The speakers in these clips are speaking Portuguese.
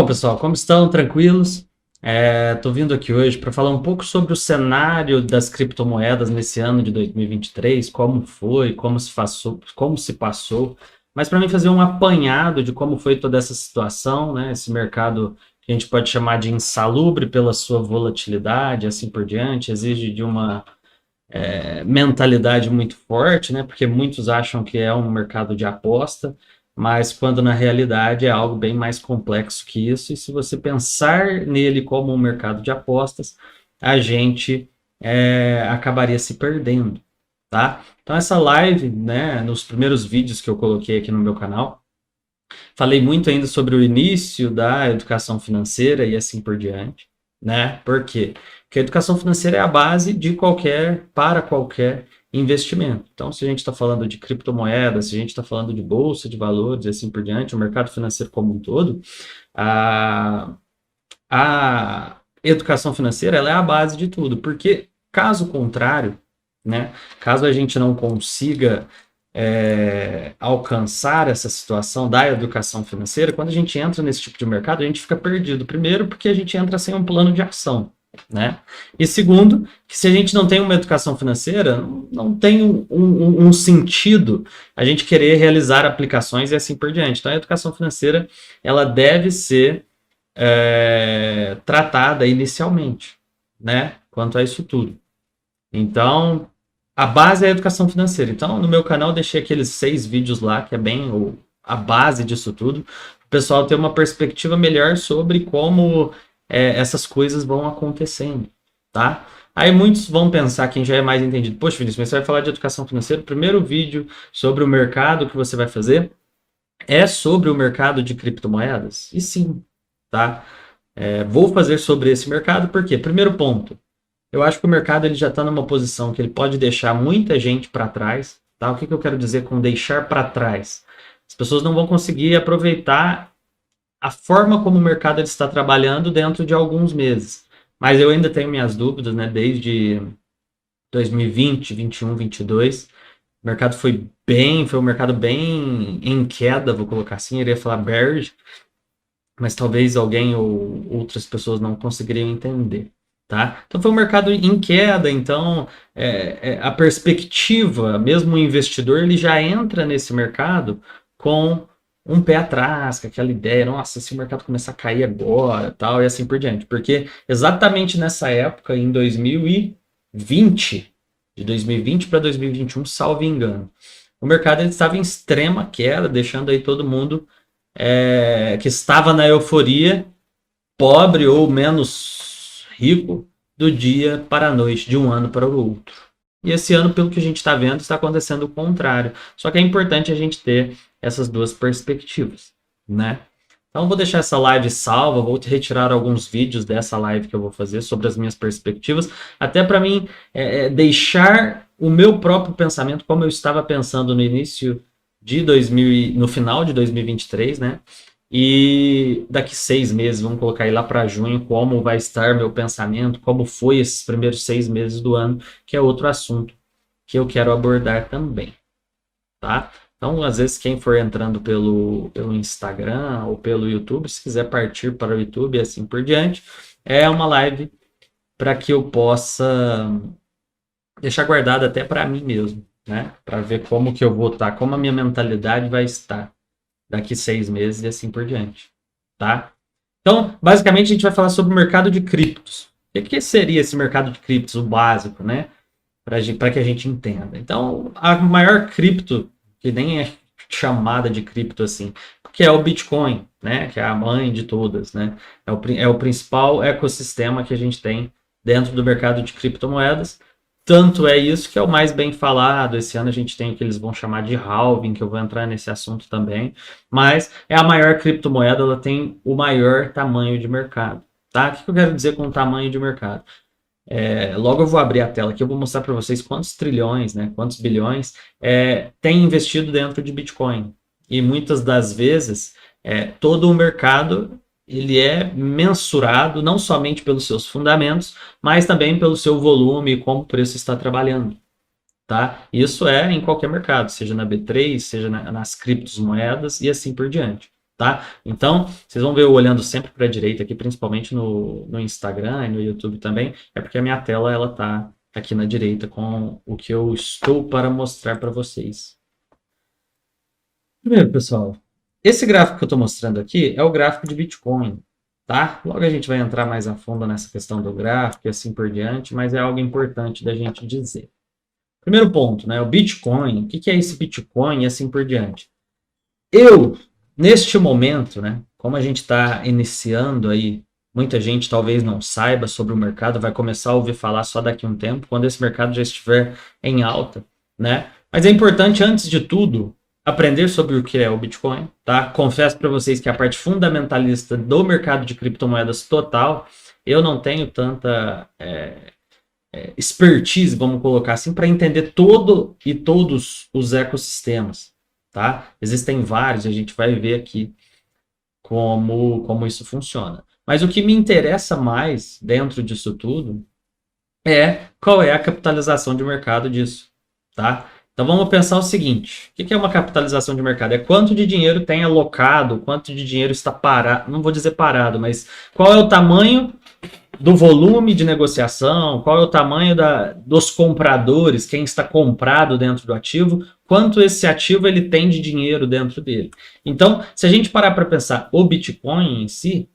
Bom, pessoal, como estão? Tranquilos? Estou vindo aqui hoje para falar um pouco sobre o cenário das criptomoedas nesse ano de 2023, como foi, como se passou, mas para mim fazer um apanhado de como foi toda essa situação, né? Esse mercado que a gente pode chamar de insalubre pela sua volatilidade, assim por diante, exige de uma mentalidade muito forte, né? Porque muitos acham que é um mercado de aposta, mas quando na realidade é algo bem mais complexo que isso. E se você pensar nele como um mercado de apostas, a gente acabaria se perdendo, tá? Então essa live, né? Nos primeiros vídeos que eu coloquei aqui no meu canal, falei muito ainda sobre o início da educação financeira e assim por diante, né? Por quê? Porque a educação financeira é a base para qualquer investimento. Então, se a gente está falando de criptomoedas, se a gente está falando de bolsa de valores e assim por diante, o mercado financeiro como um todo, a, a educação financeira ela é a base de tudo, porque caso contrário, né? Caso a gente não consiga alcançar essa situação da educação financeira, quando a gente entra nesse tipo de mercado, a gente fica perdido. Primeiro, porque a gente entra sem um plano de ação, né? E segundo, que se a gente não tem uma educação financeira, não tem um sentido a gente querer realizar aplicações e assim por diante. Então, a educação financeira, ela deve ser tratada inicialmente, né? Quanto a isso tudo. Então, a base é a educação financeira. Então, no meu canal, eu deixei aqueles 6 vídeos lá, que é bem a base disso tudo, para o pessoal ter uma perspectiva melhor sobre como essas coisas vão acontecendo, tá? Aí muitos vão pensar, quem já é mais entendido, poxa, Vinícius, mas você vai falar de educação financeira, o primeiro vídeo sobre o mercado que você vai fazer é sobre o mercado de criptomoedas? E sim, tá? Vou fazer sobre esse mercado, porque, primeiro ponto, eu acho que o mercado ele já está numa posição que ele pode deixar muita gente para trás. Tá? O que eu quero dizer com deixar para trás? As pessoas não vão conseguir aproveitar a forma como o mercado ele está trabalhando dentro de alguns meses. Mas eu ainda tenho minhas dúvidas, né? Desde 2020, 21, 22, o mercado foi um mercado bem em queda, vou colocar assim, eu iria falar bearish, mas talvez alguém ou outras pessoas não conseguiriam entender. Tá? Então foi um mercado em queda, então a perspectiva, mesmo o investidor, ele já entra nesse mercado com um pé atrás, com aquela ideia, nossa, se o mercado começar a cair agora, tal, e assim por diante. Porque exatamente nessa época, em 2020, de 2020 para 2021, salvo engano, o mercado ele estava em extrema queda, deixando aí todo mundo que estava na euforia, pobre ou menos rico, do dia para a noite, de um ano para o outro. E esse ano, pelo que a gente está vendo, está acontecendo o contrário. Só que é importante a gente ter essas duas perspectivas, né? Então, vou deixar essa live salva, vou retirar alguns vídeos dessa live que eu vou fazer sobre as minhas perspectivas, até para mim deixar o meu próprio pensamento, como eu estava pensando no início de no final de 2023, né? E daqui 6 meses, vamos colocar aí lá para junho, como vai estar meu pensamento, como foi esses primeiros 6 meses do ano, que é outro assunto que eu quero abordar também, tá? Então, às vezes, quem for entrando pelo Instagram ou pelo YouTube, se quiser partir para o YouTube e assim por diante, é uma live para que eu possa deixar guardada até para mim mesmo, né? Para ver como que eu vou estar, como a minha mentalidade vai estar daqui 6 meses e assim por diante, tá? Então, basicamente, a gente vai falar sobre o mercado de criptos. O que seria esse mercado de criptos, o básico, né? Para que a gente entenda. Então, a maior cripto, que nem é chamada de cripto assim, que é o Bitcoin, né? Que é a mãe de todas, né? É o principal ecossistema que a gente tem dentro do mercado de criptomoedas. Tanto é isso que é o mais bem falado. Esse ano a gente tem o que eles vão chamar de halving, que eu vou entrar nesse assunto também. Mas é a maior criptomoeda, ela tem o maior tamanho de mercado. Tá? O que eu quero dizer com tamanho de mercado? Logo eu vou abrir a tela aqui, eu vou mostrar para vocês quantos trilhões, né, quantos bilhões tem investido dentro de Bitcoin. E muitas das vezes, todo o mercado ele é mensurado não somente pelos seus fundamentos, mas também pelo seu volume e como o preço está trabalhando. Tá? Isso é em qualquer mercado, seja na B3, seja nas criptomoedas e assim por diante. tá? Então, vocês vão ver eu olhando sempre para a direita aqui, principalmente no Instagram e no YouTube também, é porque a minha tela ela tá aqui na direita com o que eu estou para mostrar para vocês. Primeiro, pessoal, esse gráfico que eu estou mostrando aqui é o gráfico de Bitcoin, tá? Logo a gente vai entrar mais a fundo nessa questão do gráfico e assim por diante, mas é algo importante da gente dizer. Primeiro ponto, né? O Bitcoin, o que é esse Bitcoin e assim por diante? Neste momento, né? Como a gente está iniciando aí, muita gente talvez não saiba sobre o mercado, vai começar a ouvir falar só daqui a um tempo, quando esse mercado já estiver em alta, né? Mas é importante, antes de tudo, aprender sobre o que é o Bitcoin, tá? Confesso para vocês que a parte fundamentalista do mercado de criptomoedas total, eu não tenho tanta expertise, vamos colocar assim, para entender todo e todos os ecossistemas, tá? Existem vários, a gente vai ver aqui como isso funciona. Mas o que me interessa mais dentro disso tudo é qual é a capitalização de mercado disso, tá? Então vamos pensar o seguinte: o que é uma capitalização de mercado? É quanto de dinheiro tem alocado, quanto de dinheiro está parado, não vou dizer parado, mas qual é o tamanho do volume de negociação, qual é o tamanho dos compradores, quem está comprado dentro do ativo, quanto esse ativo ele tem de dinheiro dentro dele. Então, se a gente parar para pensar, o Bitcoin em si,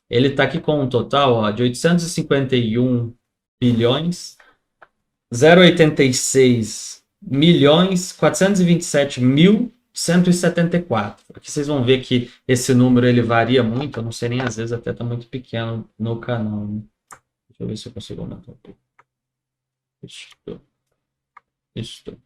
ele está aqui com um total de 851 bilhões, 0,86 milhões, 427 mil 174. Aqui vocês vão ver que esse número ele varia muito, eu não sei nem, às vezes até está muito pequeno no canal, né? Deixa eu ver se eu consigo aumentar um pouco. Isso.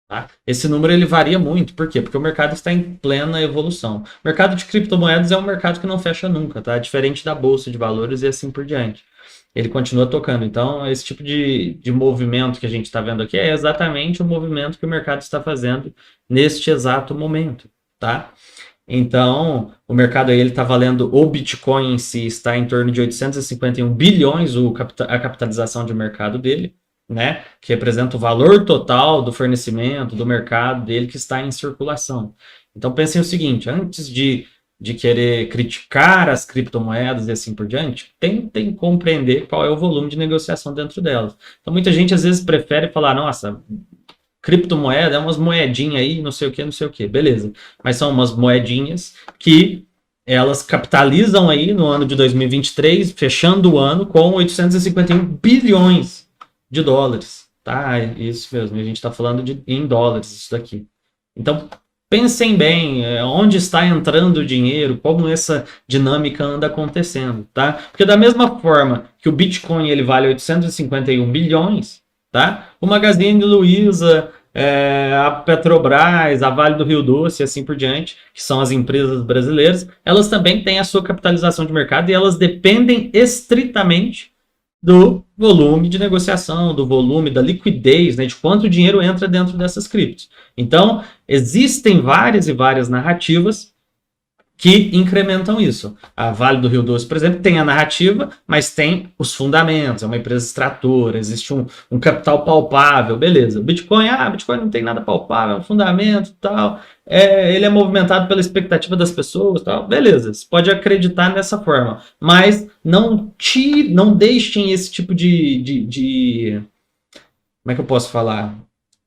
Tá? Esse número ele varia muito, por quê? Porque o mercado está em plena evolução. O mercado de criptomoedas é um mercado que não fecha nunca, tá? Diferente da bolsa de valores e assim por diante. Ele continua tocando. Então, esse tipo de movimento que a gente está vendo aqui é exatamente o movimento que o mercado está fazendo neste exato momento, tá? Então, o mercado aí ele está valendo, o Bitcoin em si está em torno de 851 bilhões a capitalização de mercado dele, né? Que representa o valor total do fornecimento, do mercado dele que está em circulação. Então, pensem o seguinte: antes de querer criticar as criptomoedas e assim por diante, tentem compreender qual é o volume de negociação dentro delas. Então, muita gente às vezes prefere falar, nossa, criptomoeda é umas moedinhas aí, não sei o que, beleza. Mas são umas moedinhas que elas capitalizam aí no ano de 2023, fechando o ano com 851 bilhões de dólares. Tá, isso mesmo, a gente está falando em dólares, isso daqui. Então, pensem bem, onde está entrando o dinheiro, como essa dinâmica anda acontecendo, tá? Porque da mesma forma que o Bitcoin ele vale 851 bilhões, tá? O Magazine Luiza, a Petrobras, a Vale do Rio Doce e assim por diante, que são as empresas brasileiras, elas também têm a sua capitalização de mercado e elas dependem estritamente do volume de negociação, do volume, da liquidez, né, de quanto dinheiro entra dentro dessas criptos. Então, existem várias e várias narrativas que incrementam isso. A Vale do Rio Doce, por exemplo, tem a narrativa, mas tem os fundamentos, é uma empresa extratora, existe um capital palpável, beleza. O Bitcoin não tem nada palpável, é um fundamento tal, ele é movimentado pela expectativa das pessoas tal, beleza, você pode acreditar nessa forma, mas não deixem esse tipo de como é que eu posso falar?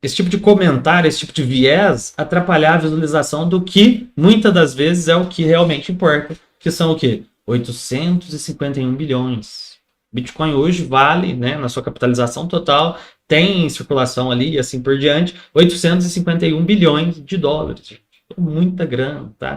Esse tipo de comentário, esse tipo de viés, atrapalhar a visualização do que, muitas das vezes, é o que realmente importa, que são o quê? 851 bilhões. Bitcoin hoje vale, né, na sua capitalização total, tem em circulação ali e assim por diante, 851 bilhões de dólares. Muita grana, tá?